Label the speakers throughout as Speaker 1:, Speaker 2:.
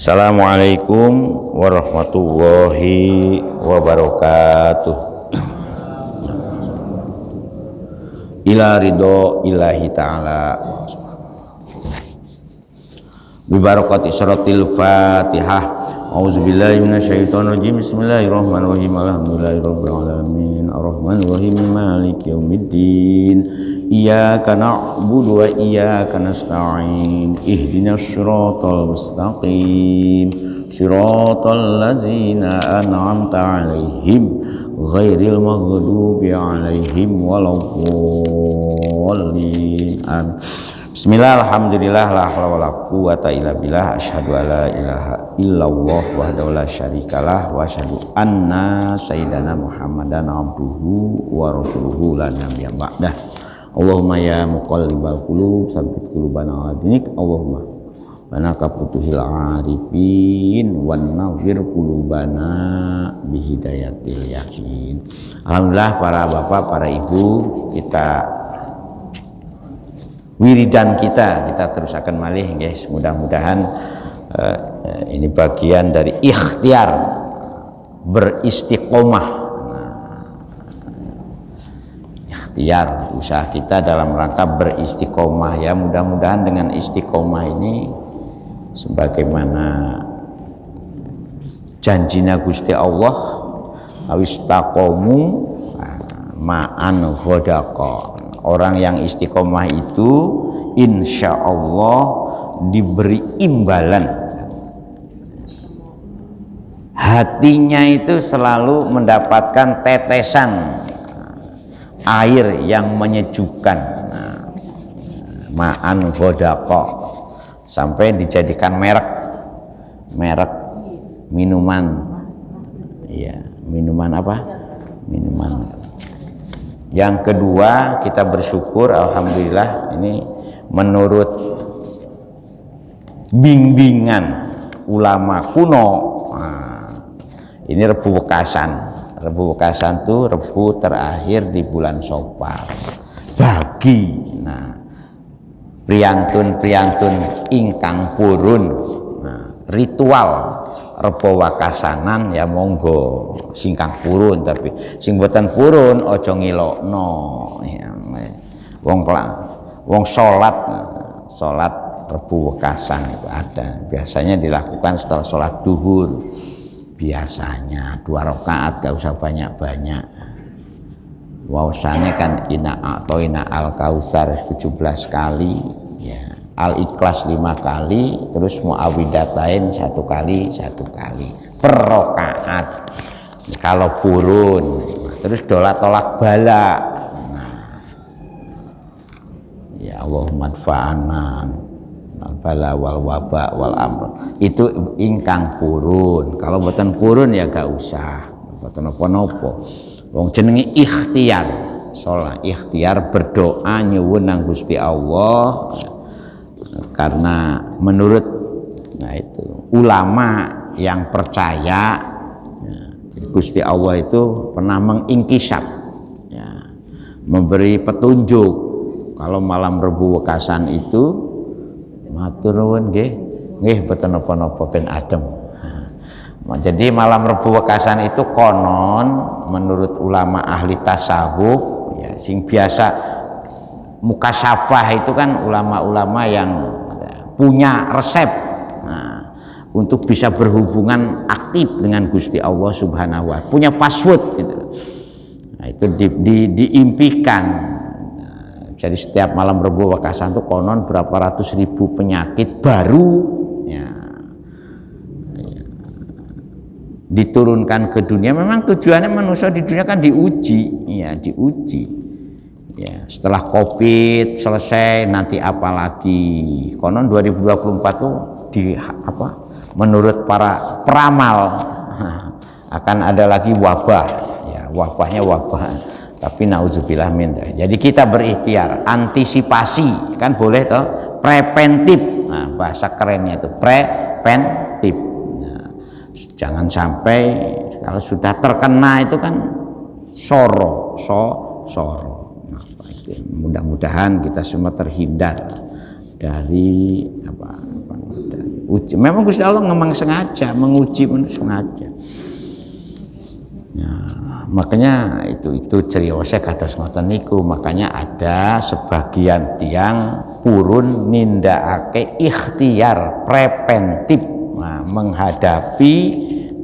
Speaker 1: Assalamualaikum warahmatullahi wabarakatuh. Ila ridho ilahi ta'ala bibarakati suratil fatihah. A'udzubillahi minasyaitonirrajim. Bismillahirrahmanirrahim. Alhamdulillahirabbil alamin. Arrahmanirrahim. Maliki yaumiddin. Iyyaka na'budu wa iyyaka nasta'in. Ihdinas siratal mustaqim. Siratal ladzina an'amta 'alaihim ghairil maghdubi 'alaihim waladdallin. Amin. Bismillah, alhamdulillah, la haula wala quwata illa billah, asyhadu alla ilaha illallah wahdahu la syarikalah wa asyhadu anna sayyidana Muhammadan abduhu wa rasuluhu la nabiyya ba'dah. Allahumma ya muqallibal qulub tsabbit qulubana ala dinik. Allahumma banaka putuhil arifin wan nawwir qulubana bihidayatil yakin. Alhamdulillah, para bapak, para ibu, kita wiridan kita terus akan malih guys. Mudah-mudahan ini bagian dari ikhtiar beristiqomah. Ikhtiar usaha kita dalam rangka beristiqomah ya. Mudah-mudahan dengan istiqomah ini sebagaimana janjina Gusti Allah, awistaqomu ma'an ghodaqo. Orang yang istiqomah itu insya Allah diberi imbalan. Hatinya itu selalu mendapatkan tetesan air yang menyejukkan. Ma'an ghodaqo, sampai dijadikan merek minuman. Iya, minuman apa? Minuman. Yang kedua, kita bersyukur alhamdulillah ini menurut bimbingan ulama kuno. Ini Rebu Wekasan. Rebu Wekasan itu Rebu terakhir di bulan Sopar. Bagi priantun ingkang purun ritual Rebo Wekasanan ya monggo singkang purun, tapi sing boten purun aja ngilokno ya. Wong salat Rebo Wekasan itu ada, biasanya dilakukan setelah salat duhur, biasanya 2 rakaat, gak usah banyak-banyak. Wausane kan ina atoina al kausar 17 kali ya. Al-Ikhlas 5 kali, terus Muawwidatain 1 kali per rakaat. Kalau purun, terus tolak bala. Ya Allahumma adfa'ana bala wal waba wal amr. Itu ingkang purun. Kalau boten purun ya gak usah, boten napa-napa. Wong jenenge ikhtiar. Salat ikhtiar berdoa nyuwun nang Gusti Allah. Karena menurut itu ulama yang percaya Gusti Allah itu pernah mengingkisap ya, memberi petunjuk kalau malam Rebu Wekasan itu matur nuwun nggih boten napa-napa ben adem. Jadi malam Rebu Wekasan itu konon menurut ulama ahli tasawuf ya, sing biasa mukasyafah itu kan ulama-ulama yang punya resep untuk bisa berhubungan aktif dengan Gusti Allah Subhanahu wa Ta'ala, punya password gitu. Itu diimpikan. Jadi setiap malam Rebu Wekasan itu konon berapa ratus ribu penyakit baru ya, diturunkan ke dunia. Memang tujuannya manusia di dunia kan diuji ya, diuji. Ya, setelah Covid selesai nanti apa lagi? Konon 2024 tuh menurut para peramal akan ada lagi wabah. Ya, wabahnya wabah. Tapi nauzubillah min. Jadi kita berikhtiar, antisipasi kan boleh toh, preventif. Nah, bahasa kerennya itu preventif. Nah, jangan sampai kalau sudah terkena itu kan soro. Mudah-mudahan kita semua terhindar dari uji. Memang Gusti Allah memang sengaja menguji sengaja. Ya, makanya itu ceriose kados ngoten niku. Makanya ada sebagian tiang purun nindakake ikhtiar preventif, menghadapi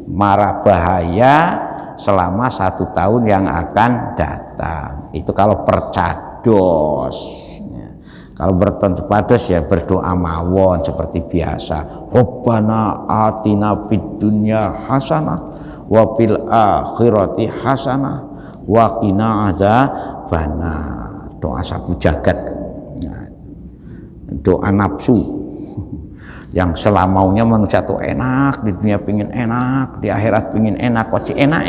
Speaker 1: mara bahaya selama 1 tahun yang akan datang. Itu kalau percados. Ya. Kalau bertentepados ya berdoa mawon seperti biasa. Rabbana atina fid dunya hasanah wa fil akhirati hasanah wa qina adzabannar. Doa sapu jagat. Nah, doa nafsu yang selamanya manusia tuh enak, di dunia pingin enak, di akhirat pingin enak, kok enak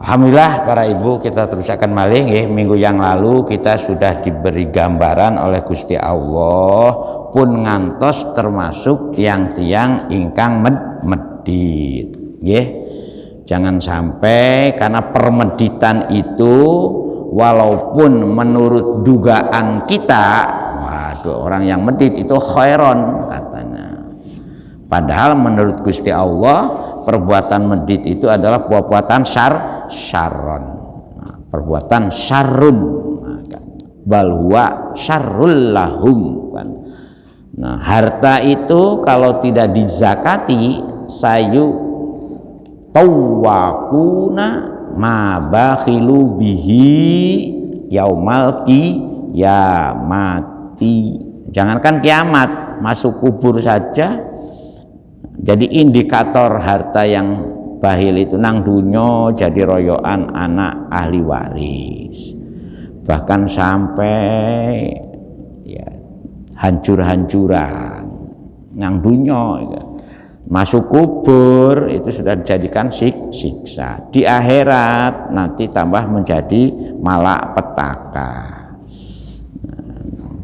Speaker 1: Alhamdulillah para ibu, kita terusakan malih nggih. Minggu yang lalu kita sudah diberi gambaran oleh Gusti Allah pun ngantos termasuk tiang-tiang ingkang medit nggih. Jangan sampai karena permeditan itu walaupun menurut dugaan kita, waduh orang yang medit itu khairon katanya. Padahal menurut Gusti Allah perbuatan medit itu adalah perbuatan syarron, perbuatan syarrun, bal huwa syarrul lahum kan. Nah, harta itu kalau tidak dizakati sayu tawakuna ma bakhilu bihi yaumal qiyamati. Jangankan kiamat, masuk kubur saja jadi indikator harta yang bahil itu nang dunyo jadi royoan anak ahli waris, bahkan sampai ya hancur-hancuran nang dunyo. Masuk kubur itu sudah dijadikan siksa, di akhirat nanti tambah menjadi malapetaka.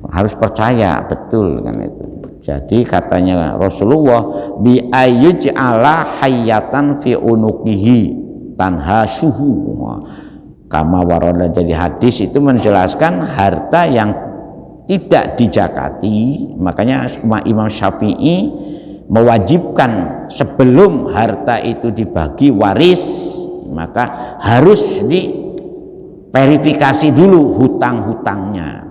Speaker 1: Harus percaya betul kan itu. Jadi katanya Rasulullah bi ayyuj'ala hayatan fi unuqihi tanha suhu. Kama warada, jadi hadis itu menjelaskan harta yang tidak dijakati. Makanya Imam Syafi'i mewajibkan sebelum harta itu dibagi waris, maka harus diverifikasi dulu hutang-hutangnya,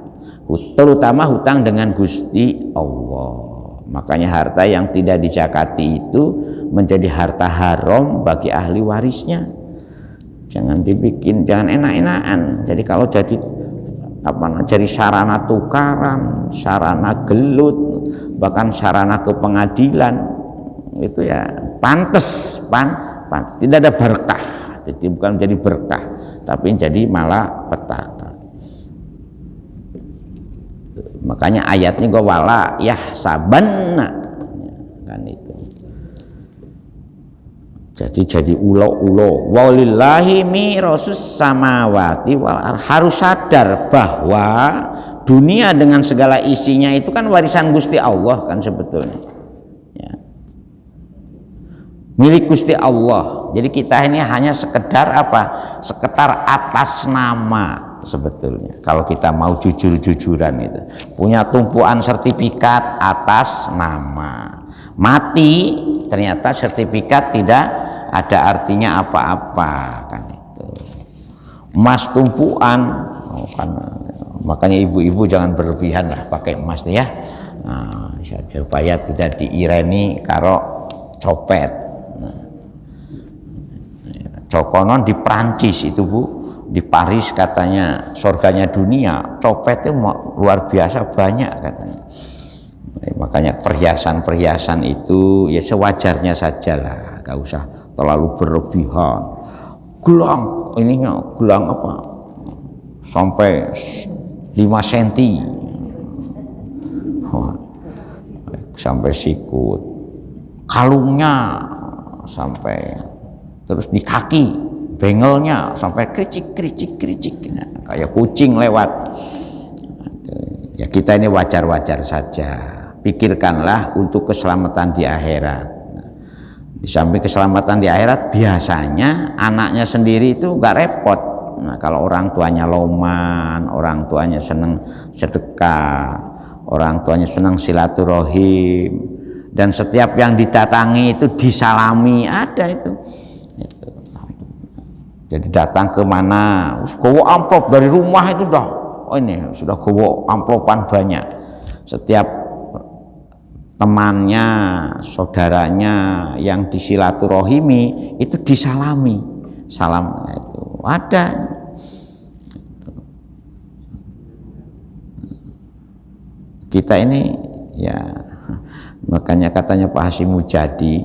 Speaker 1: terutama hutang dengan Gusti Allah. Makanya harta yang tidak dizakati itu menjadi harta haram bagi ahli warisnya. Jangan dibikin, jangan enak-enakan. Jadi kalau jadi jadi sarana tukaran, sarana gelut, bahkan sarana ke pengadilan, itu ya pantes, tidak ada berkah. Jadi bukan menjadi berkah, tapi jadi malah petaka. Makanya ayatnya gue wala yahsabanna kan itu. Jadi ulo walillahi mirasus samawati wal ardh. Harus sadar bahwa dunia dengan segala isinya itu kan warisan Gusti Allah kan sebetulnya ya. Milik Gusti Allah. Jadi kita ini hanya sekedar sekedar atas nama sebetulnya. Kalau kita mau jujur-jujuran itu punya tumpuan sertifikat atas nama, mati ternyata sertifikat tidak ada artinya apa-apa kan itu. Emas tumpuan kan, makanya ibu-ibu jangan berlebihan lah pakai emas ya. Nah, supaya tidak diireni karo copet. Nah, cokonon di Prancis itu Bu, di Paris katanya surganya dunia, copetnya luar biasa banyak katanya. Makanya perhiasan-perhiasan itu ya sewajarnya sajalah, gak usah terlalu berlebihan. Gelang ininya, gelang apa sampai 5 cm sampai sikut, kalungnya sampai, terus di kaki bengelnya sampai kericik nah, kayak kucing lewat. Ya kita ini wajar-wajar saja. Pikirkanlah untuk keselamatan di akhirat. Di samping keselamatan di akhirat, biasanya anaknya sendiri itu gak repot. Nah, kalau orang tuanya loman, orang tuanya seneng sedekah, orang tuanya senang silaturahim, dan setiap yang didatangi itu disalami, ada itu. Jadi datang ke mana, gowo amplop dari rumah itu sudah, oh ini sudah gowo amplopan banyak. Setiap temannya, saudaranya yang disilaturahimi itu disalami, salamnya itu ada. Kita ini ya, makanya katanya Pak Hasyim Mujadi,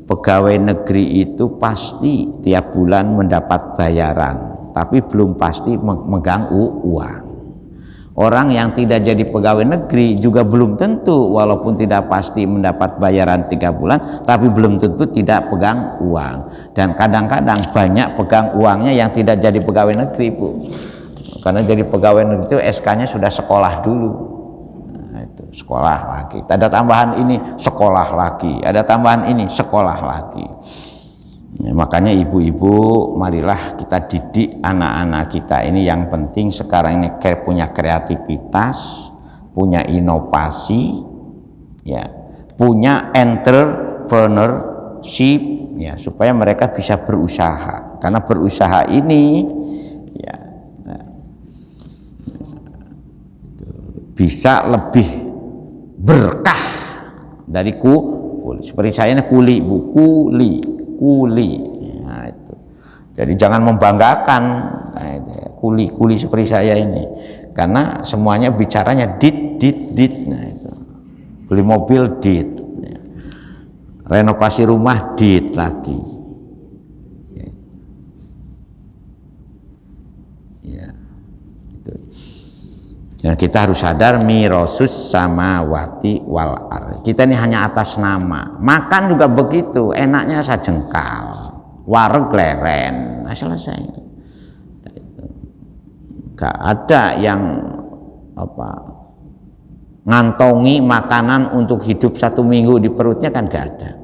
Speaker 1: pegawai negeri itu pasti tiap bulan mendapat bayaran, tapi belum pasti memegang uang. Orang yang tidak jadi pegawai negeri juga belum tentu, walaupun tidak pasti mendapat bayaran 3 bulan, tapi belum tentu tidak pegang uang. Dan kadang-kadang banyak pegang uangnya yang tidak jadi pegawai negeri, Bu. Karena jadi pegawai negeri itu SK-nya sudah sekolah dulu. Nah, itu sekolah lagi. Ada tambahan ini, sekolah lagi. Ada tambahan ini, sekolah lagi. Ya, makanya ibu-ibu, marilah kita didik anak-anak kita ini. Yang penting sekarang ini punya kreativitas, punya inovasi, ya, punya entrepreneurship, ya, supaya mereka bisa berusaha. Karena berusaha ini, ya, bisa lebih berkah dari kuli. Seperti saya ini kuli, Bu, kuli. Nah, itu. Jadi jangan membanggakan kuli seperti saya ini, karena semuanya bicaranya dit. Nah, itu. Beli mobil dit, renovasi rumah dit lagi. Ya, itu. Ya, kita harus sadar mirasus samawati wal ardh. Kita ini hanya atas nama. Makan juga begitu, enaknya sajengkal, wareg leren, nah, selesai. Gak ada yang ngantongi makanan untuk hidup 1 minggu di perutnya, kan gak ada.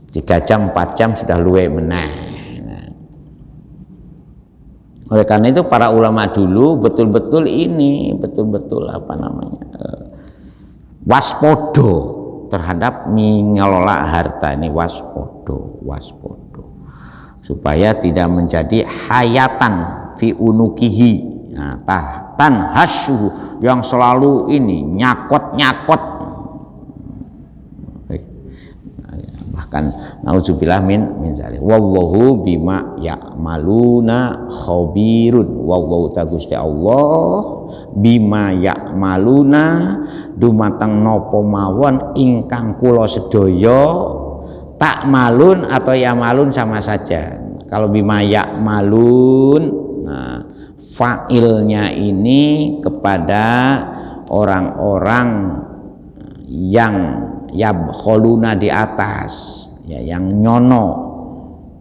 Speaker 1: 3 jam 4 jam sudah luwe meneh. Oleh karena itu para ulama dulu betul-betul waspodo terhadap mengelola harta ini, waspodo supaya tidak menjadi hayatan fi unukihi, nah, tahtan hasyuh, yang selalu ini nyakot. Bahkan nauzubillah min zalik. Wallahu bima ya'maluna khabirun. Wallahu ta Gusti Allah bima ya'maluna dumateng napa mawon ingkang kula sedaya tak malun atau ya malun sama saja. Kalau bima ya'malun, nah, fa'ilnya ini kepada orang-orang yang yabkholuna di atas, ya, yang nyono,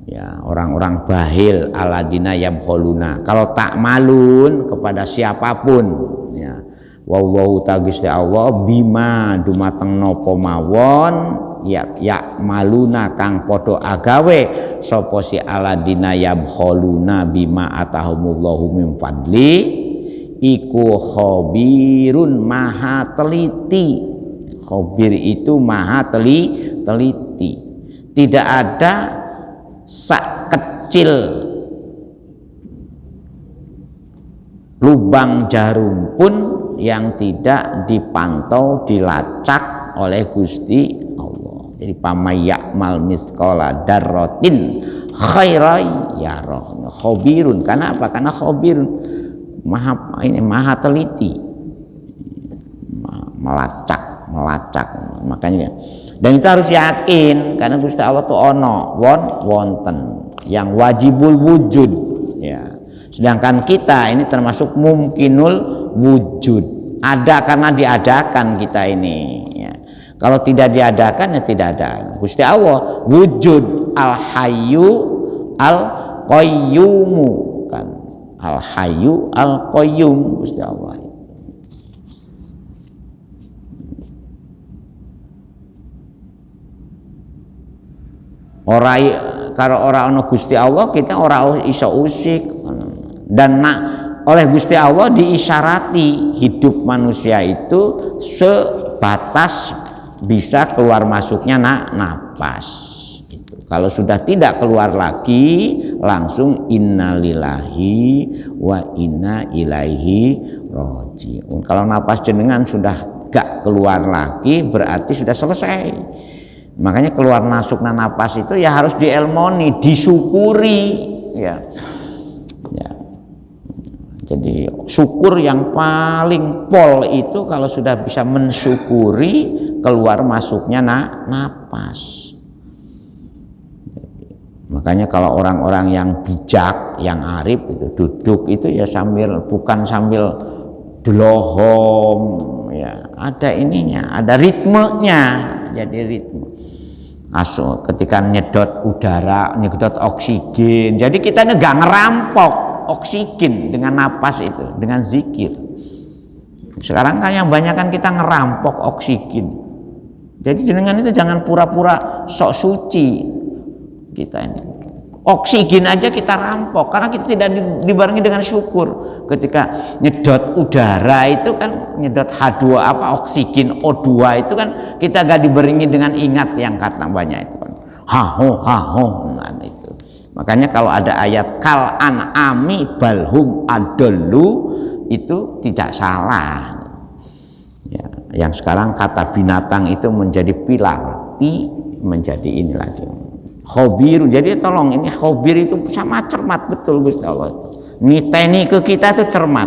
Speaker 1: ya, orang-orang bahil, aladina yabkholuna. Kalau tak malun kepada siapapun, ya, wawahu tagusti Allah bima dumateng nopo mawon ya maluna kang podo agawe sopo si aladina yabkholuna bima atahumullahu min fadli iku khabirun maha teliti. Khabir itu maha teliti. Tidak ada sak kecil lubang jarum pun yang tidak dipantau, dilacak oleh Gusti Allah. Jadi pamayya'mal misqala darratin khairan yarah. Khabirun, karena apa? Karena khabirun maha teliti, melacak. Makanya, dan kita harus yakin karena Gusti Allah tuh ono wonten yang wajibul wujud, ya. Sedangkan kita ini termasuk mungkinul wujud, ada karena diadakan kita ini, ya. Kalau tidak diadakan ya tidak ada. Gusti Allah wujud al hayyu al qayyumu, kan, al hayyu al qayyum Gusti Allah. Kalau orang ono Gusti Allah kita orang iso usik, dan oleh Gusti Allah diisyarati hidup manusia itu sebatas bisa keluar masuknya napas. Itu. Kalau sudah tidak keluar lagi, langsung innalillahi wa inna ilaihi rajiun. Kalau napas jenengan sudah gak keluar lagi, berarti sudah selesai. Makanya keluar masuknya napas itu ya harus dielmoni, disyukuri, ya. Jadi syukur yang paling pol itu kalau sudah bisa mensyukuri keluar masuknya napas. Makanya kalau orang-orang yang bijak, yang arif itu duduk itu ya bukan sambil delohom, ya ada ininya, ada ritmenya, jadi ritme. Ketika nyedot udara, nyedot oksigen, jadi kita nggak ngerampok oksigen dengan napas itu, dengan zikir. Sekarang kan yang banyak kan kita ngerampok oksigen. Jadi jenengan itu jangan pura-pura sok suci kita ini. Oksigen aja kita rampok karena kita tidak dibarengi dengan syukur. Ketika nyedot udara itu kan nyedot H2 oksigen O2 itu kan kita gak dibarengi dengan ingat yang kata banyak itu kan. Haho nah itu. Makanya kalau ada ayat kal an'ami balhum adallu itu tidak salah. Ya, yang sekarang kata binatang itu menjadi pilar, menjadi ini lagi. Khobir, jadi tolong ini khobir itu sama cermat betul Gusti Allah. Niteni ke kita itu cermat.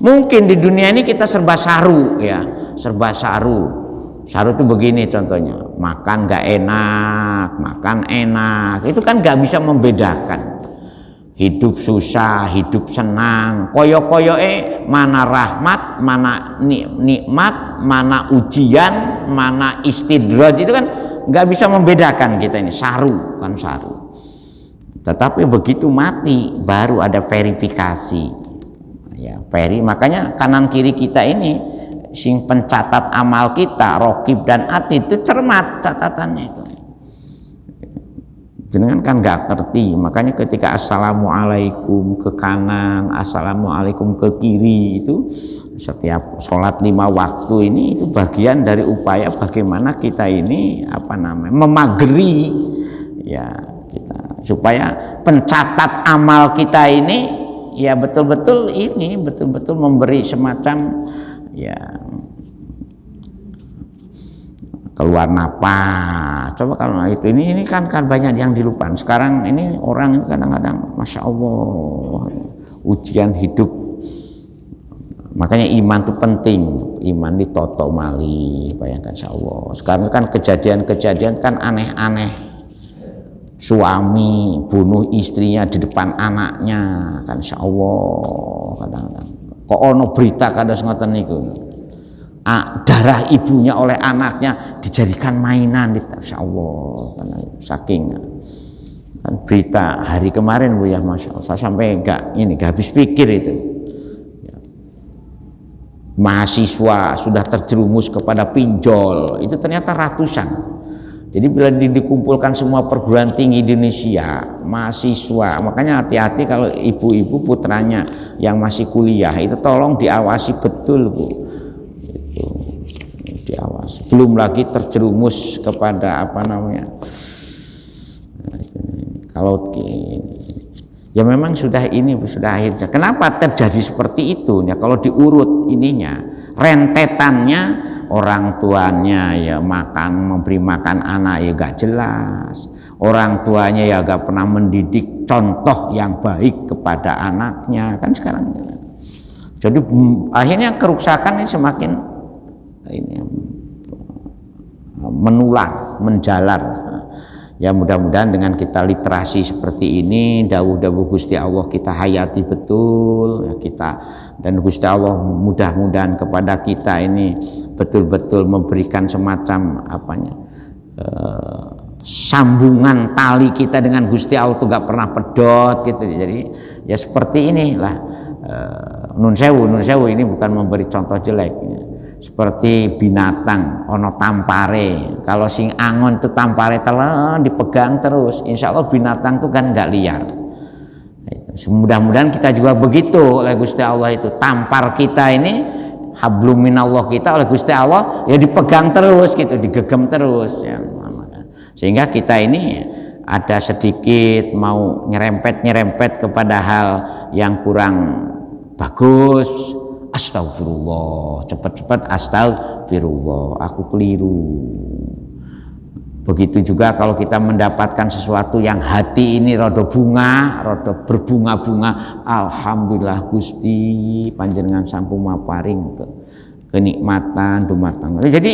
Speaker 1: Mungkin di dunia ini kita serba saru ya, serba saru. Saru itu begini contohnya, makan gak enak, makan enak, itu kan gak bisa membedakan hidup susah, hidup senang, koyo-koyo mana rahmat, mana nikmat, mana ujian, mana istidraj, itu kan gak bisa membedakan kita ini, saru kan saru. Tetapi begitu mati baru ada verifikasi ya, makanya kanan kiri kita ini sing pencatat amal kita, rokib dan atid itu cermat catatannya itu. Jenengan kan nggak ngerti, makanya ketika assalamualaikum ke kanan, assalamualaikum ke kiri itu setiap sholat 5 waktu ini itu bagian dari upaya bagaimana kita ini memageri ya kita supaya pencatat amal kita ini ya betul-betul memberi semacam ya keluar napas. Coba kalau itu ini kan banyak yang dilupakan. Sekarang ini orang kadang-kadang masya Allah ujian hidup. Makanya iman itu penting. Iman ditoto mali. Bayangkan insya Allah. Sekarang kan kejadian-kejadian kan aneh-aneh. Suami bunuh istrinya di depan anaknya kan insya Allah kadang-kadang. Kok ono berita kados ngoten niku. Darah ibunya oleh anaknya dijadikan mainan, Masya Allah, karena saking kan berita hari kemarin Bu ya, Masya Allah, saya sampai gak habis pikir itu. Mahasiswa sudah terjerumus kepada pinjol, itu ternyata ratusan. Jadi bila dikumpulkan semua perguruan tinggi Indonesia, mahasiswa, makanya hati-hati kalau ibu-ibu putranya yang masih kuliah itu tolong diawasi betul Bu. Itu diawasi. Belum lagi terjerumus kepada kalau ya memang sudah akhirnya. Kenapa terjadi seperti itu? Ya kalau diurut ininya, rentetannya orang tuanya ya memberi makan anak ya gak jelas, orang tuanya ya gak pernah mendidik contoh yang baik kepada anaknya kan sekarang. Jadi akhirnya kerusakan ini semakin menular, menjalar. Ya mudah-mudahan dengan kita literasi seperti ini, dawuh-dawuh Gusti Allah kita hayati betul ya kita, dan Gusti Allah mudah-mudahan kepada kita ini betul-betul memberikan semacam sambungan tali kita dengan Gusti Allah itu gak pernah pedot gitu. Jadi ya seperti inilah nun sewu ini bukan memberi contoh jelek ya. Seperti binatang ono tampare, kalau sing angon itu tampare telan dipegang terus, insya Allah binatang itu kan nggak liar. Mudah-mudahan kita juga begitu oleh Gusti Allah, itu tampar kita ini hablum minallah kita oleh Gusti Allah ya dipegang terus gitu, digegem terus ya. Sehingga kita ini ada sedikit mau nyerempet kepada hal yang kurang bagus, astagfirullah, cepat-cepat astagfirullah, aku keliru. Begitu juga kalau kita mendapatkan sesuatu yang hati ini rada berbunga-bunga, alhamdulillah Gusti panjenengan sampun maparing kenikmatan dumateng. Jadi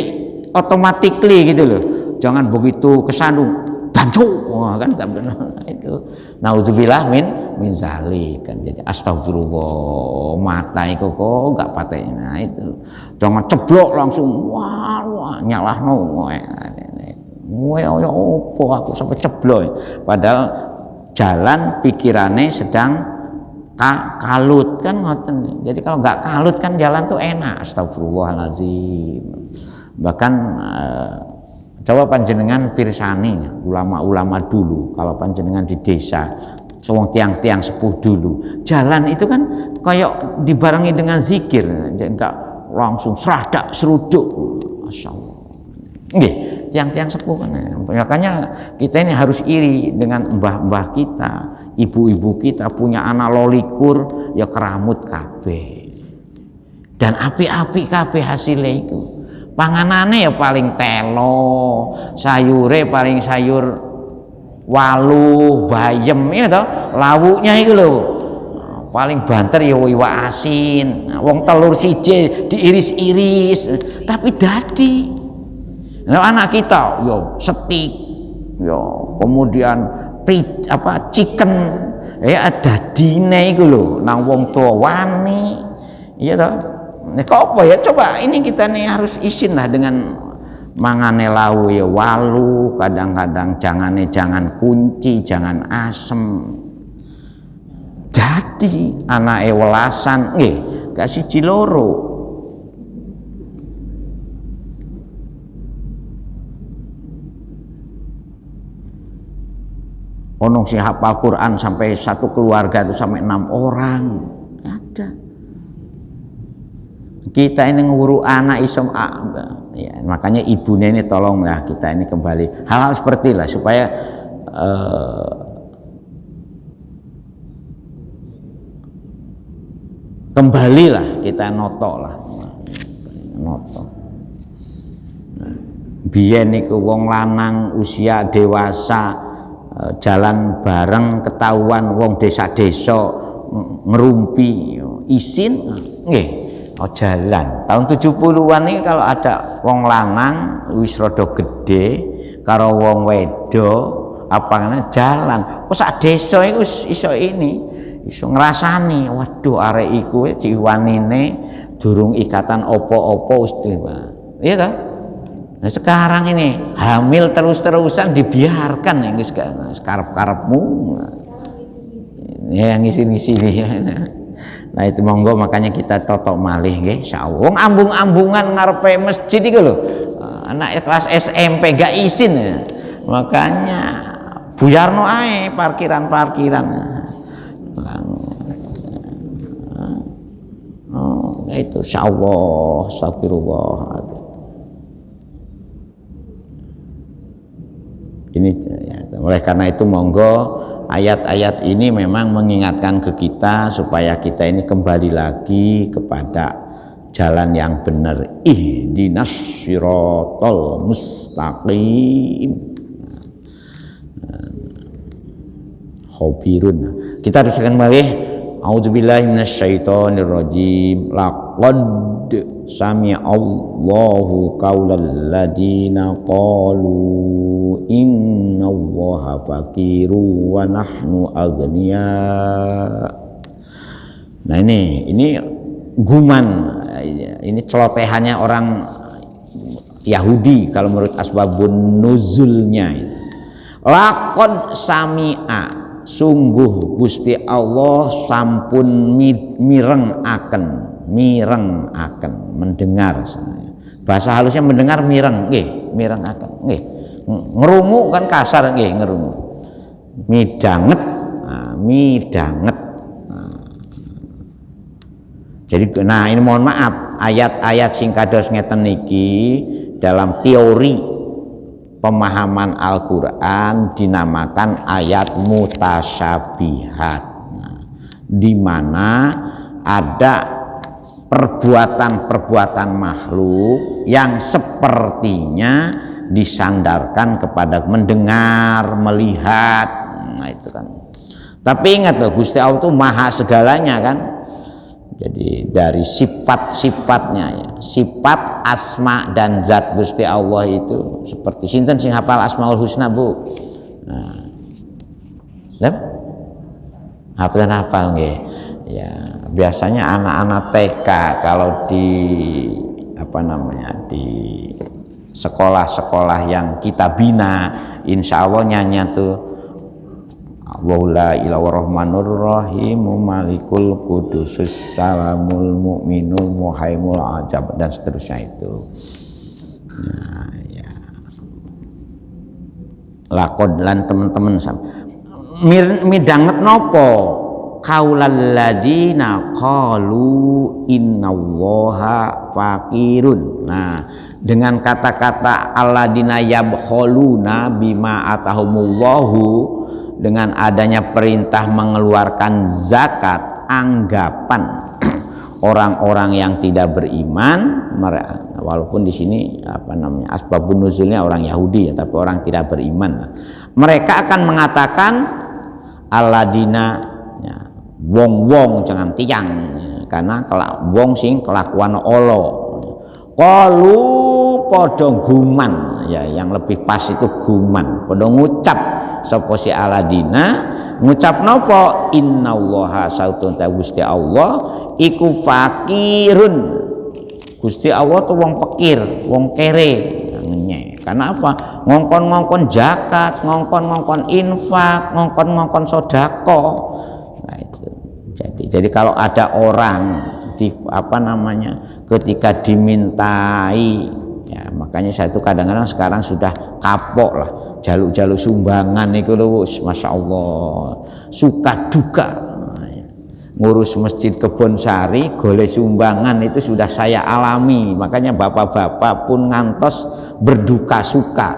Speaker 1: automatically gitu loh. Jangan begitu kesandung dancu, kan enggak benar itu. Nauzubillah min zalik kan. Jadi astagfirullah, mata iku kok enggak patena itu. Jangan ceblok langsung wah nyalahno. Ya opo aku sampai ceblok, padahal jalan pikirannya sedang kalut kan ngoten. Jadi kalau nggak kalut kan jalan tuh enak. Astagfirullahaladzim. Bahkan coba panjenengan pirsani ulama-ulama dulu, kalau panjenengan di desa sewong tiang-tiang sepuh dulu, jalan itu kan kayak dibarengi dengan zikir, enggak langsung seradak seruduk. Masyaallah. Nggih, tiang-tiang sepuh kan. Makanya kita ini harus iri dengan mbah-mbah kita, ibu-ibu kita punya anak lolikur ya keramut kabeh. Dan api-api kabeh hasilnya itu. Panganane ya paling telo, sayure paling sayur waluh, bayem ya toh, lawuknya itu loh. Paling banter ya iwak asin. Wong telur siji diiris-iris tapi dadi. Nah, anak kita yo steak yo kemudian chicken ya dadine iku lho nang wong tua wani iya toh. Kok apa ya, coba ini kita nih harus isin lah dengan mangane lawu ya walu, kadang-kadang jangan kunci, jangan asem. Jadi anake welasan nggih gak siji loro. Ono sing hafal Quran sampai satu keluarga itu sampai 6 orang ada. Kita ini nguru anak isom ya, makanya ibunya ini tolonglah kita ini kembali hal-hal seperti lah supaya kembalilah kita notok lah notok. Biyen niku wong lanang usia dewasa jalan bareng ketahuan wong desa-desa ngerumpi isin nggih jalan tahun 70-an ini kalau ada wong lanang wis rada gede karo wong wedo apane jalan sak desa iku iso iso ngrasani waduh arek iku ciwanine durung ikatan opo-opo wis iya ta. Nah, sekarang ini hamil terus-terusan dibiarkan ya guys, karep-karepmu ya ngisi-ngisi ya. Nah itu monggo makanya kita totok malih nggih insyaallah. Wong ambung-ambungan ngarepe masjid iku lho. Anak kelas SMP gak izin ya. Makanya buyarno ae parkiran-parkiran. Oh, itu insyaallah astagfirullah. Ini ya, oleh karena itu monggo ayat-ayat ini memang mengingatkan ke kita supaya kita ini kembali lagi kepada jalan yang benar. Ihdinas siratal mustaqim. Khabirun. Kita teruskan balik. A'udzubillahi minasyaitonir rajim. Laqad sami'allahu qaulal ladina qalu innallaha faqiru wa nahnu aghniya. Nah ini guman, ini celotehannya orang Yahudi kalau menurut asbabun nuzulnya itu. Laqad sami'a, sungguh Gusti Allah sampun mireng akan mendengar. Bahasa halusnya mendengar mireng nggih, mireng akan nggih. Ngerungu kan kasar nggih, ngerungu. Midanget, midanget Jadi nah ini mohon maaf, ayat-ayat sing kados ngeten niki dalam teori pemahaman Al-Qur'an dinamakan ayat mutasyabihat. Nah, di mana ada perbuatan-perbuatan makhluk yang sepertinya disandarkan kepada mendengar, melihat. Nah, itu kan. Tapi ingat loh, Gusti Allah itu maha segalanya kan. Jadi dari sifat-sifatnya ya, sifat asma dan zat Gusti Allah itu seperti sinten sing hafal Asmaul Husna, Bu? Nah. Lep? Hafal nggih. Ya, biasanya anak-anak TK kalau di di sekolah-sekolah yang kita bina, insya Allah nyanyi tuh Allahu la ilaha rahmanur rahim malikul qudusus salamul mu'minul muhaimul ajab dan seterusnya itu. Nah, ya. Lakon lan teman-teman midanget nopo qaulal ladina qalu innallaha faqirun. Nah, dengan kata-kata alladina yabkhuluna bima atahumullahu, dengan adanya perintah mengeluarkan zakat, anggapan orang-orang yang tidak beriman, walaupun di sini asbabun nuzulnya orang Yahudi ya, tapi orang tidak beriman, mereka akan mengatakan alladina ya, wong-wong jangan tiang ya, karena wong sing kelakuan Allah. Qalu padha guman ya, yang lebih pas itu guman, padha ngucap sapa si aladina ngucap napa innallaha sautun ta Gusti Allah iku fakirun. Gusti Allah tuh wong pekir, wong kere ngenyek. Karena apa? Ngongkon-ngongkon zakat, ngongkon-ngongkon infak, ngongkon-ngongkon sedekah. Nah itu. Jadi kalau ada orang di ketika dimintai ya, makanya saya itu kadang-kadang sekarang sudah kapok lah jaluk-jaluk sumbangan itu loh, masya Allah suka duka ngurus masjid Kebonsari golek sumbangan itu sudah saya alami, makanya bapak-bapak pun ngantos berduka suka.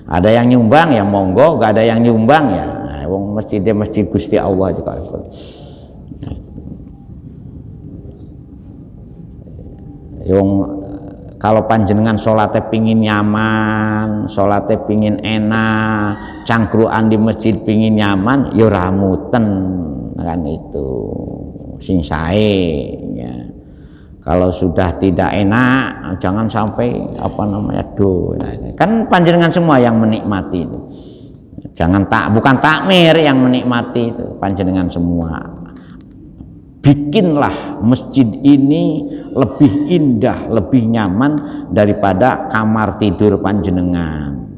Speaker 1: Ada yang nyumbang ya monggo, gak ada yang nyumbang ya wong masjidnya masjid Gusti Allah juga. Yang kalau panjenengan sholatnya pingin nyaman, sholatnya pingin enak, cangkruan di masjid pingin nyaman, ya ramuten kan itu sing sae ya. Kalau sudah tidak enak jangan sampai kan panjenengan semua yang menikmati itu. Jangan bukan takmir yang menikmati itu, panjenengan semua. Bikinlah masjid ini lebih indah, lebih nyaman daripada kamar tidur panjenengan.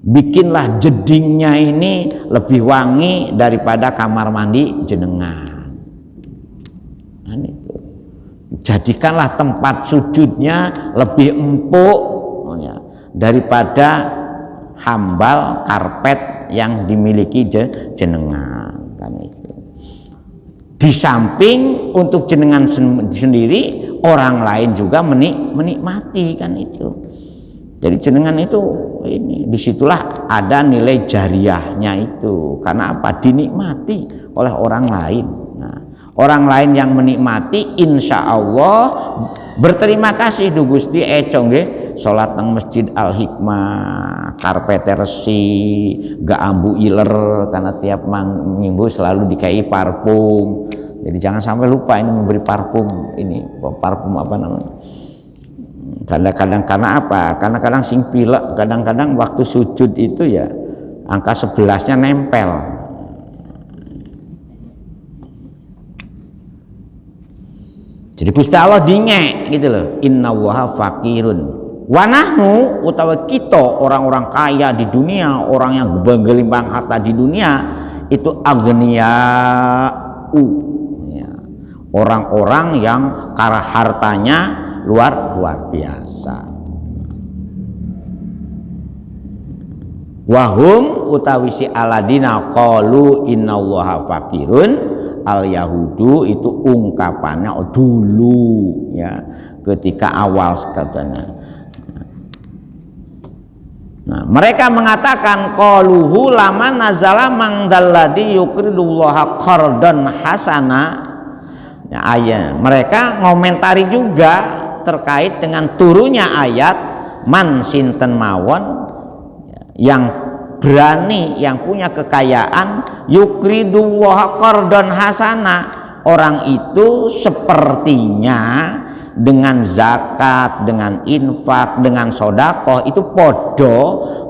Speaker 1: Bikinlah jedingnya ini lebih wangi daripada kamar mandi jenengan. Nah, itu. Jadikanlah tempat sujudnya lebih empuk ya, daripada hambal karpet yang dimiliki jenengan kan itu. Di samping untuk jenengan sendiri, orang lain juga menikmati kan itu. Jadi jenengan itu disitulah ada nilai jariahnya itu. Karena apa? Dinikmati oleh orang lain. Nah, orang lain yang menikmati, insya Allah berterima kasih du Gusti nggih salat nang Masjid Al Hikmah karpete resi gak ambu iler karena tiap minggu selalu dikai parfum. Jadi jangan sampai lupa ini memberi parfum kadang-kadang karena apa? Kadang-kadang sing pilek, kadang-kadang waktu sujud itu ya angka 11-nya nempel. Jadi Gusti Allah dingek gitu loh. Innallaha faqirun. Wa nahnu utawa kita orang-orang kaya di dunia, orang yang bergelimpang harta di dunia itu aghniya'u. Ya. Orang-orang yang karena hartanya luar biasa. Wahum utawi si aladina qalu innallaha faqirun, al yahudu itu ungkapannya dulu ya, ketika awal sekadanya. Nah, mereka mengatakan qaluhu laman nazala mangdalladzi yuqridullaha qardan hasana. Ya, ayat mereka ngomentari juga terkait dengan turunnya ayat man sinten mawon yang berani, yang punya kekayaan, yukridullaha qardan hasana, orang itu sepertinya dengan zakat, dengan infak, dengan sodakoh itu podo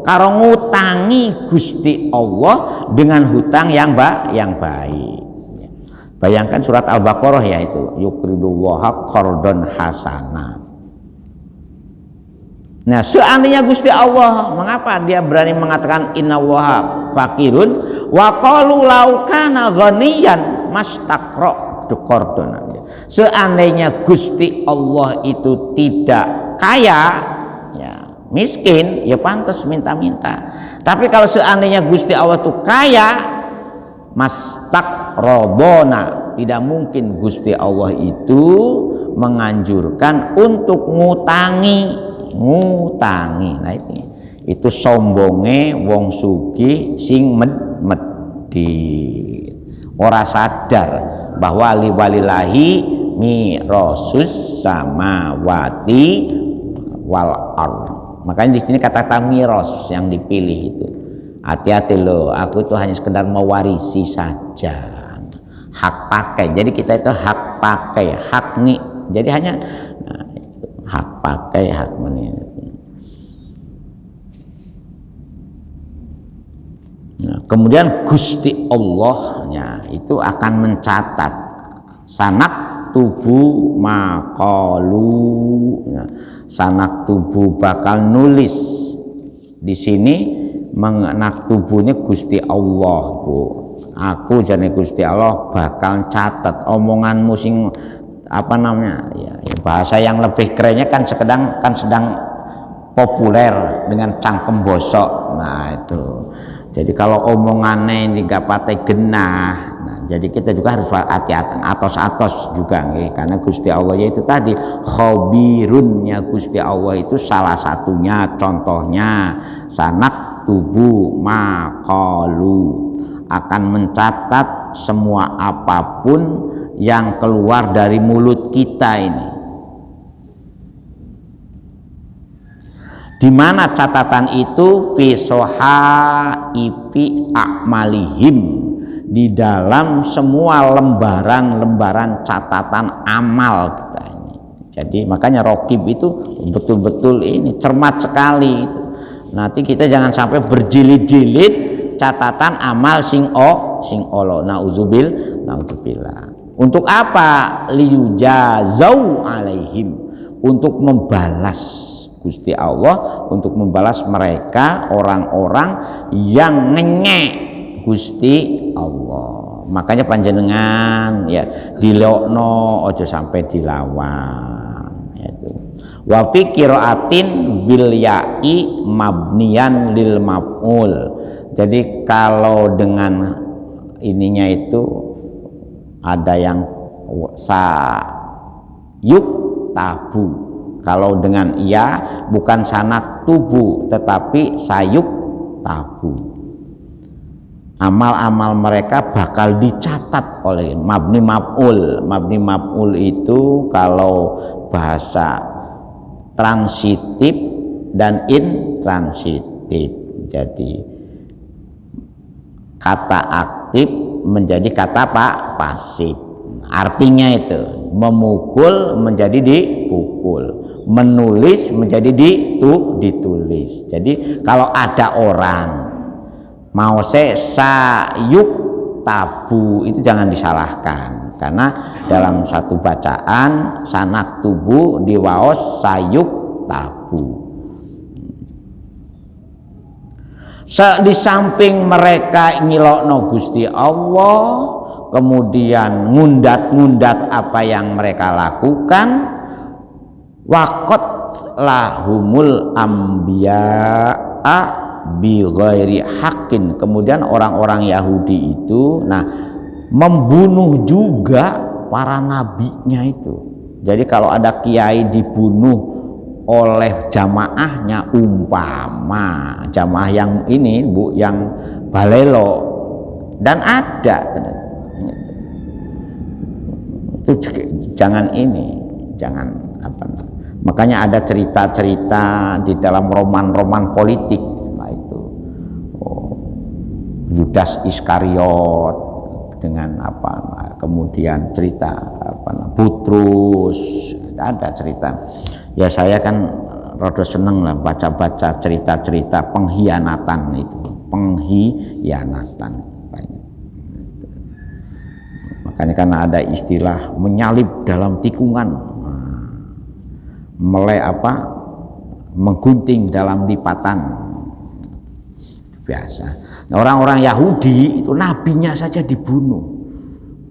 Speaker 1: karo ngutangi Gusti Allah dengan hutang yang baik. Bayangkan surat Al-Baqarah ya, itu yukridullaha qardan hasana. Nah, seandainya Gusti Allah, mengapa dia berani mengatakan innallaha faqirun wa qalu law kana ghaniyan mastaqra qardana. Seandainya Gusti Allah itu tidak kaya, ya miskin, ya pantas minta-minta. Tapi kalau seandainya Gusti Allah itu kaya, mastaqradona, tidak mungkin Gusti Allah itu menganjurkan untuk ngutangi. Nah itu sombonge wong sugih sing medhit, ora sadar bahwa walillahi mirasus samawati wal ardh. Makanya di sini kata miros yang dipilih itu. Hati-hati loh, aku itu hanya sekedar mewarisi saja, hak pakai. Jadi kita itu hak pakai, hak nih. Jadi hanya hak pakai, hak menit. Nah, kemudian Gusti Allahnya itu akan mencatat sanak tubuh maqalu. Nah, sanak tubuh bakal nulis di sini menganak tubuhnya Gusti Allah, Bu. Aku jane Gusti Allah bakal catat omonganmu sing apa namanya ya, bahasa yang lebih kerennya kan sedang populer dengan cangkem bosok. Nah itu, jadi kalau omongannya ini gak pakai genah, nah, jadi kita juga harus hati-hati, atos-atos juga nih, karena Gusti Allah itu tadi khabirunnya Gusti Allah itu salah satunya, contohnya sanak tubuh maqalu, akan mencatat semua apapun yang keluar dari mulut kita ini. Di mana catatan itu fi sohaifi a'malihim, di dalam semua lembaran-lembaran catatan amal kita ini. Jadi makanya Raqib itu betul-betul ini cermat sekali itu. Nanti kita jangan sampai berjilid-jilid catatan amal sing olo. Nauzubillah. Untuk apa? Liyujazau alaihim, untuk membalas Gusti Allah, untuk membalas mereka orang-orang yang ngenyek Gusti Allah. Makanya panjenengan ya dilokno ojo sampai dilawan yaitu. Wa fi qiraatin bil ya'i mabniyan lil maf'ul. Jadi kalau dengan ininya itu ada yang sayuk tabu. Kalau dengan iya bukan sanak tubuh tetapi sayuk tabu. Amal-amal mereka bakal dicatat oleh mabni maf'ul. Mabni maf'ul itu kalau bahasa transitif dan intransitif. Jadi kata aktif menjadi kata pasif. Artinya itu memukul menjadi dipukul, menulis menjadi ditulis. Jadi kalau ada orang mau sayuk tabu itu jangan disalahkan, karena dalam satu bacaan sanak tubuh diwaos sayuk tabu. Di samping mereka ngilokno Gusti Allah, kemudian ngundat-ngundat apa yang mereka lakukan, waqat lahumul ambiya'a bi ghairi haqqin. Kemudian orang-orang Yahudi itu membunuh juga para nabinya itu. Jadi kalau ada kiai dibunuh oleh jamaahnya, umpama jamaah yang ini yang balelo, dan ada itu jangan makanya ada cerita-cerita di dalam roman-roman politik itu Yudas Iskariot dengan kemudian cerita Butrus, ada cerita. Ya saya kan rada seneng lah baca-baca cerita-cerita pengkhianatan itu, banyak. Makanya karena ada istilah menyalip dalam tikungan, menggunting dalam lipatan, itu biasa. Nah, orang-orang Yahudi itu nabinya saja dibunuh.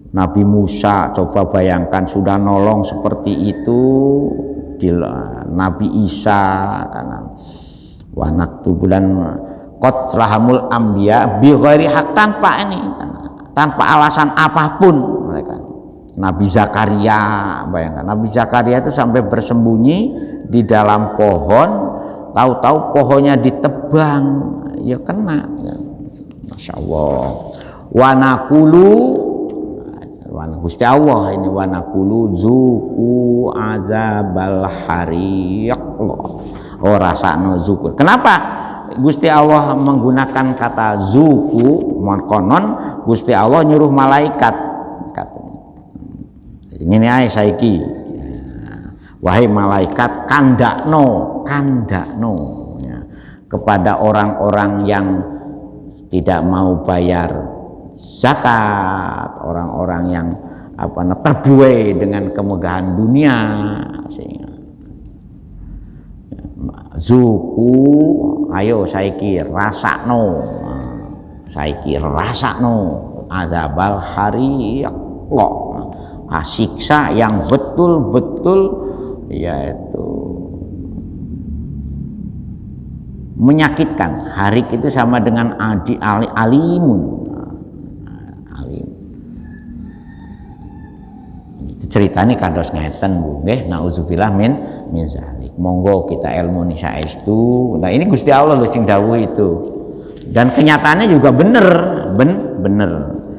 Speaker 1: Nabi Musa, coba bayangkan, sudah nolong seperti itu di Nabi Isa, karena wanaktu bulan qatrahamul anbiya bi ghairi haq, tanpa alasan apapun mereka. Nabi Zakaria, bayangkan Nabi Zakaria itu sampai bersembunyi di dalam pohon, tahu-tahu pohonnya ditebang, ya kena. Ya. Masya Allah. Wanakulu, Gusti Allah ini, wanakulu zuku azabal hariq. Oh rasakno zuku. Kenapa Gusti Allah menggunakan kata zuku? Konon Gusti Allah nyuruh malaikat katanya. Ini ae saiki. Wahai malaikat, kandakno ya, kepada orang-orang yang tidak mau bayar zakat, orang-orang yang terbuai dengan kemegahan dunia, sehingga zuku, ayo saiki rasakno azabal hariq, siksa yang betul-betul yaitu menyakitkan. Harik itu sama dengan alimun. Ceritanya kados ngeten Bu nggih, nauzubillah min zalik. Monggo kita ilmu ni saestu. Nah ini Gusti Allah lho sing dawuh itu. Dan kenyataannya juga bener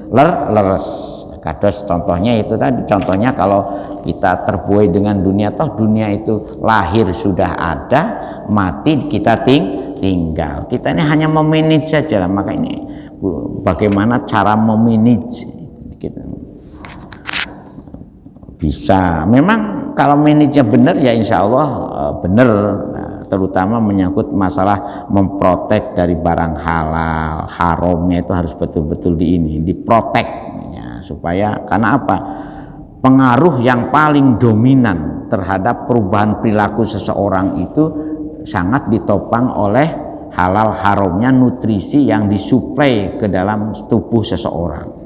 Speaker 1: leres. Kados contohnya itu tadi, contohnya kalau kita terbuai dengan dunia, toh dunia itu lahir sudah ada, mati kita tinggal. Kita ini hanya memanage saja lah. Maka ini bagaimana cara memanage kita. Bisa, memang kalau manajernya benar ya insya Allah benar, terutama menyangkut masalah memprotek dari barang halal, haramnya itu harus betul-betul diprotek ya, supaya, karena apa? Pengaruh yang paling dominan terhadap perubahan perilaku seseorang itu sangat ditopang oleh halal haramnya nutrisi yang disuplai ke dalam tubuh seseorang.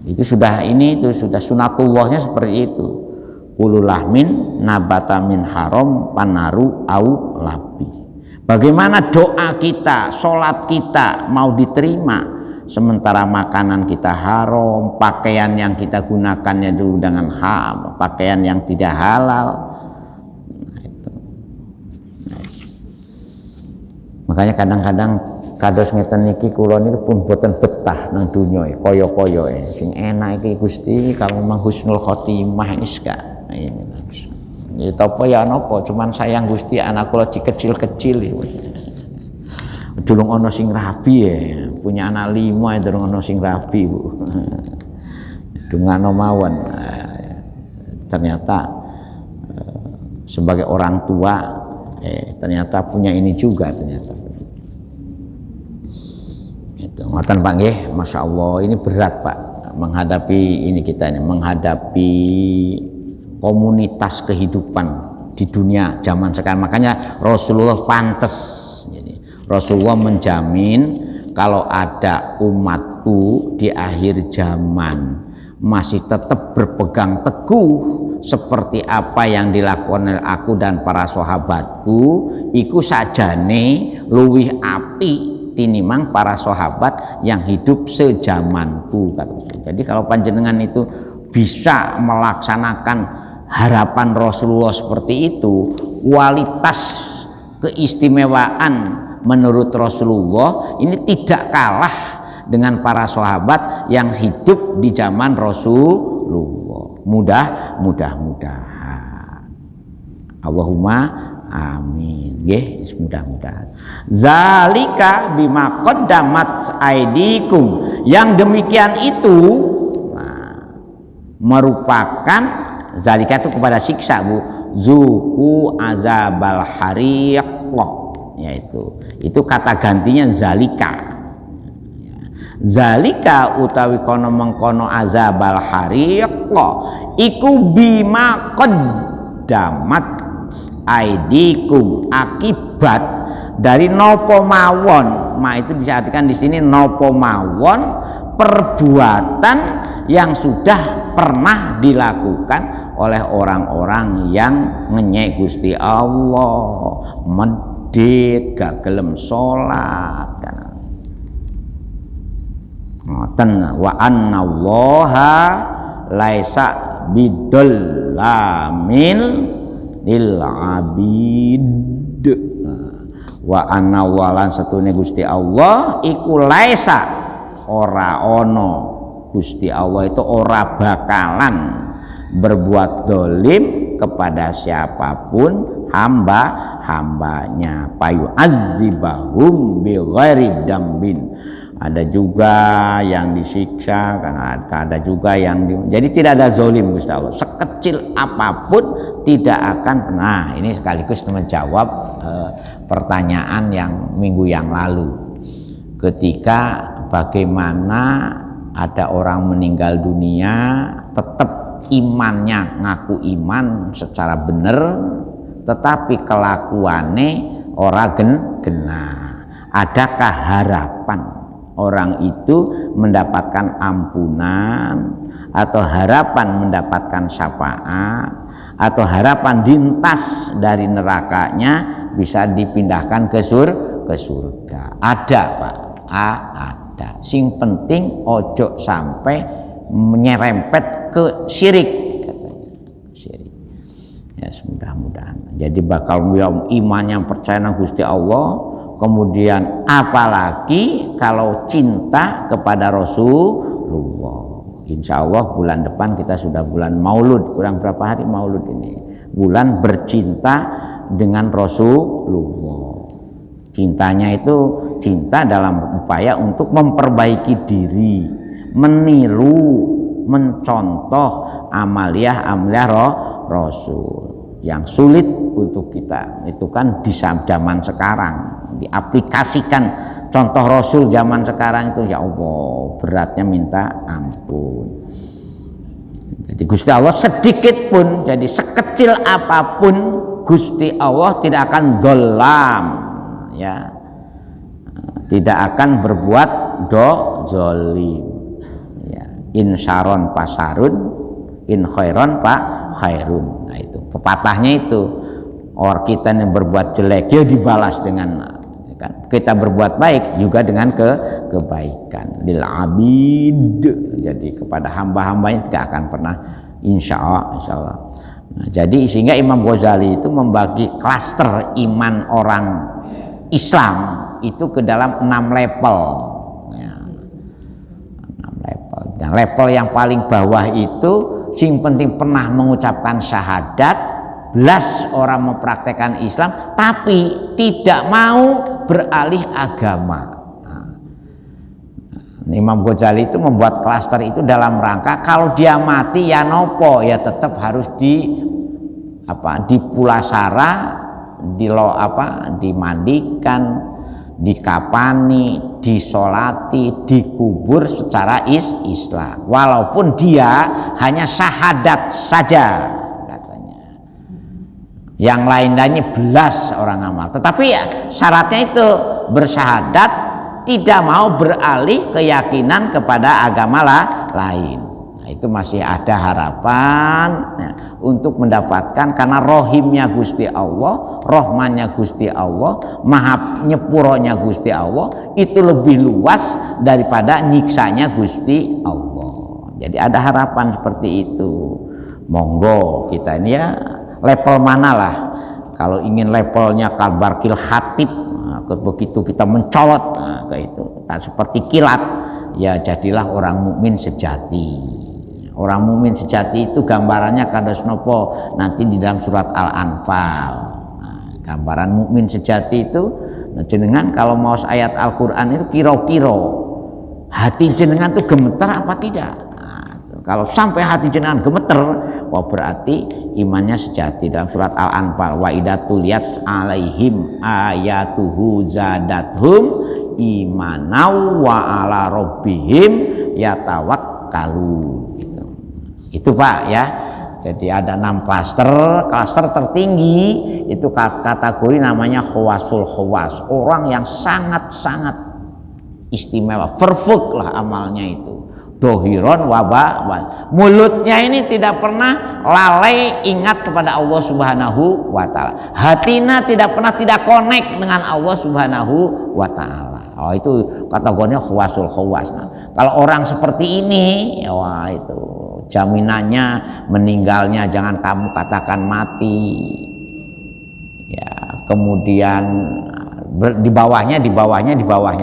Speaker 1: Itu sudah sunatullahnya seperti itu. Kullu lahmin nabata min haram panaru au labi. Bagaimana doa kita, sholat kita mau diterima sementara makanan kita haram, pakaian yang kita gunakannya dulu dengan haram, pakaian yang tidak halal. Makanya kadang-kadang kados ngeten niki kula niki pun boten betah nang donya kaya-kaya sing enak iki Gusti, kalau memang husnul khotimah iska ini ya apa ya napa, cuman sayang Gusti anak kula kecil-kecil durung ana sing rabi ya, punya anak 5 ya durung ana sing rabi Bu. Dungano mawon ternyata sebagai orang tua ternyata punya ini juga ternyata. Ngoten Pak nggih, Masya Allah ini berat Pak menghadapi ini, kita ini menghadapi komunitas kehidupan di dunia zaman sekarang. Makanya Rasulullah pantes, jadi Rasulullah menjamin kalau ada umatku di akhir zaman masih tetap berpegang teguh seperti apa yang dilakukan oleh aku dan para sahabatku iku sajane luwih api tinimang para sahabat yang hidup sejamanku. Jadi kalau panjenengan itu bisa melaksanakan harapan Rasulullah seperti itu, kualitas keistimewaan menurut Rasulullah ini tidak kalah dengan para sahabat yang hidup di zaman Rasulullah. Mudah-mudahan. Allahumma amin. Nggih, mudah-mudahan. Zalika bima qaddamat aidikum. Yang demikian itu merupakan zalika itu kepada siksa, Bu. Zuku azabal hariq, yaitu itu kata gantinya zalika. Zalika utawi kono mengkono azabal hariq iku bima qaddamat aidikum, akibat dari nopo mawon. Itu diartikan di sini nopo mawon perbuatan yang sudah pernah dilakukan oleh orang-orang yang ngenyek Gusti Allah, medit, gak gelem salat kan. Ngoten, wa annallaha laisa bidollamin lil abid. Wa anna walan satune Gusti Allah iku laisa ora ono, Gusti Allah itu ora bakalan berbuat dolim kepada siapapun hamba-hambanya. Payu azibahum bi ghairi dambin. Ada juga yang disiksa, karena ada juga yang jadi tidak ada zolim Gusti Allah. Sekecil apapun tidak akan pernah. Ini sekaligus menjawab pertanyaan yang minggu yang lalu. Ketika bagaimana ada orang meninggal dunia tetap imannya ngaku iman secara benar, tetapi kelakuannya ora gena. Adakah harapan orang itu mendapatkan ampunan, atau harapan mendapatkan syafaat, atau harapan dintas dari nerakanya bisa dipindahkan ke surga? Ada, Pak. Ada. Sing penting ojo sampai menyerempet ke syirik, katanya. Syirik. Ya, mudah-mudahan. Jadi bakal iman yang percaya nang Gusti Allah. Kemudian apalagi kalau cinta kepada Rasulullah. Insya Allah bulan depan kita sudah bulan Maulud. Kurang berapa hari Maulud ini? Bulan bercinta dengan Rasulullah. Cintanya itu cinta dalam upaya untuk memperbaiki diri, meniru, mencontoh amaliah-amaliah Rasul. Yang sulit untuk kita itu kan di zaman sekarang, diaplikasikan contoh Rasul zaman sekarang itu, ya Allah, beratnya minta ampun. Jadi Gusti Allah sedikit pun, jadi sekecil apapun Gusti Allah tidak akan zolam, ya, tidak akan berbuat zolim, ya. In syaron pasarun, in khairon pak khairun. Nah itu pepatahnya itu, orang kita yang berbuat jelek ya dibalas dengan kan, kita berbuat baik juga dengan kebaikan. Lil abid, jadi kepada hamba-hambanya tidak akan pernah, insya Allah. Nah, jadi sehingga Imam Ghazali itu membagi klaster iman orang Islam itu ke dalam 6 level, ya, 6 level. Dan level yang paling bawah itu sing penting pernah mengucapkan syahadat, belas orang mempraktekkan Islam, tapi tidak mau beralih agama. Imam Ghazali itu membuat klaster itu dalam rangka kalau dia mati ya nopo, ya tetap harus dipulasara, dimandikan, dikapani, disolati, dikubur secara Islam, walaupun dia hanya syahadat saja katanya. Yang lain-lainnya belas orang amal, tetapi ya, syaratnya itu bersyahadat, tidak mau beralih keyakinan kepada agama lain. itu masih ada harapan ya, untuk mendapatkan, karena rohimnya Gusti Allah, rahmannya Gusti Allah, maha nyepuronya Gusti Allah itu lebih luas daripada nyiksanya Gusti Allah. Jadi ada harapan seperti itu. Monggo kita ini ya level mana lah, kalau ingin levelnya kalbarkil khatib, nah, begitu kita mencolot ke itu seperti kilat, ya jadilah orang mukmin sejati. Orang mukmin sejati itu gambarannya kados nopo nanti di dalam surat Al-Anfal. Nah, gambaran mukmin sejati itu, nah, jenengan kalau mau ayat Al-Qur'an itu kira-kira hati jenengan itu gemeter apa tidak? Nah, kalau sampai hati jenengan gemeter, wah berarti imannya sejati. Dalam surat Al-Anfal, wa idatuliyat alaihim ayatuhu zadathum imanau wa ala rabbihim yatawakkalun. Itu Pak ya. Jadi ada 6 klaster. Klaster tertinggi itu kategori namanya khawasul khawas, orang yang sangat-sangat istimewa, perfect lah amalnya itu. Dohiron waba, mulutnya ini tidak pernah lalai ingat kepada Allah Subhanahu wa taala. Hatinya tidak pernah tidak connect dengan Allah Subhanahu wa taala. Oh, itu kategorinya khawasul khawas. Nah, kalau orang seperti ini, ya wah itu jaminannya meninggalnya jangan kamu katakan mati. Ya, kemudian di bawahnya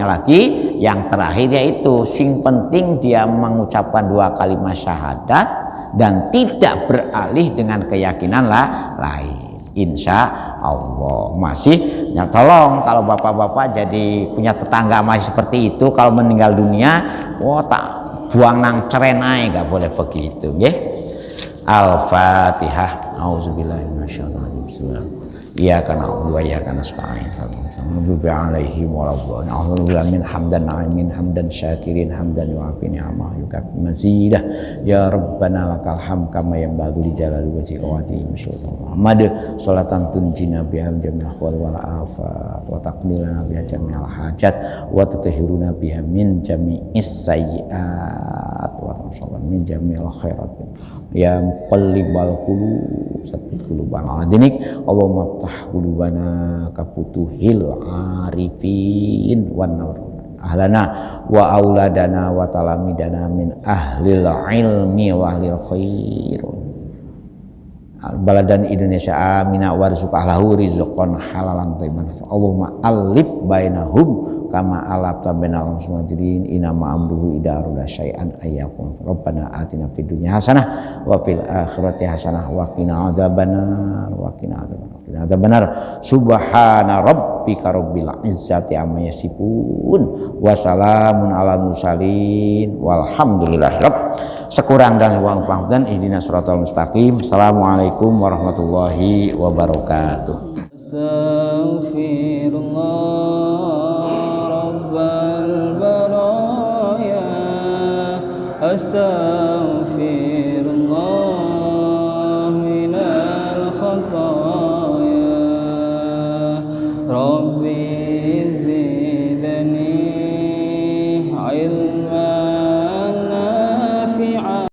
Speaker 1: lagi yang terakhir yaitu sing penting dia mengucapkan 2 kalimat syahadat dan tidak beralih dengan keyakinan lain. Insya Allah masih ya, tolong kalau bapak-bapak jadi punya tetangga masih seperti itu, kalau meninggal dunia tak buang nang cerenai, nggak boleh begitu ya. Al-Fatihah. Auzubillahi minasyaitonir rajim. Bismillahirrahmanirrahim. Iyyaka na'budu wa iyyaka nasta'in. Ihdinas alaihim waladhdallin. Alhamdulillah min hamdan na'imin hamdan syakirin hamdan yu'afi ni'amah yukafi mazidah. Ya Rabbana lakal hamd kama yanbaghi li jalali wajhika wa azimi sultanik. Muhammad salatan tunjina biha jamil ahwal wal afat wa taqbilana biha jami'al hajat wa tutahhiruna biha min jami'is sayyi'at wa tamsalna min jami'il khairat. Ya muqallibal qulub tsabbit qulubana ala dinik. Allahumma ftah qulubana kafutuhil arifin wan nur ahlana wa auladana wa talamidana min ahlil ilmi wa ahlil khair baladan Indonesia amina warzuq ahlahu rizqan halalan thayyiban. Allahumma alif bainahum kama alafta bainal muslimin inama amruhu idza arada syai'an ayyakum. Rabbana atina fid dunya hasanah wa fil akhirati hasanah wa qina adzabannar subhana rabbika rabbil izzati amma yasifun wa salamun alal mursalin walhamdulillahi sekurang dan sekurang panggilan ihdinas siratal mustaqim. Assalamualaikum warahmatullahi wabarakatuh. Astaghfirullah rabbal baraya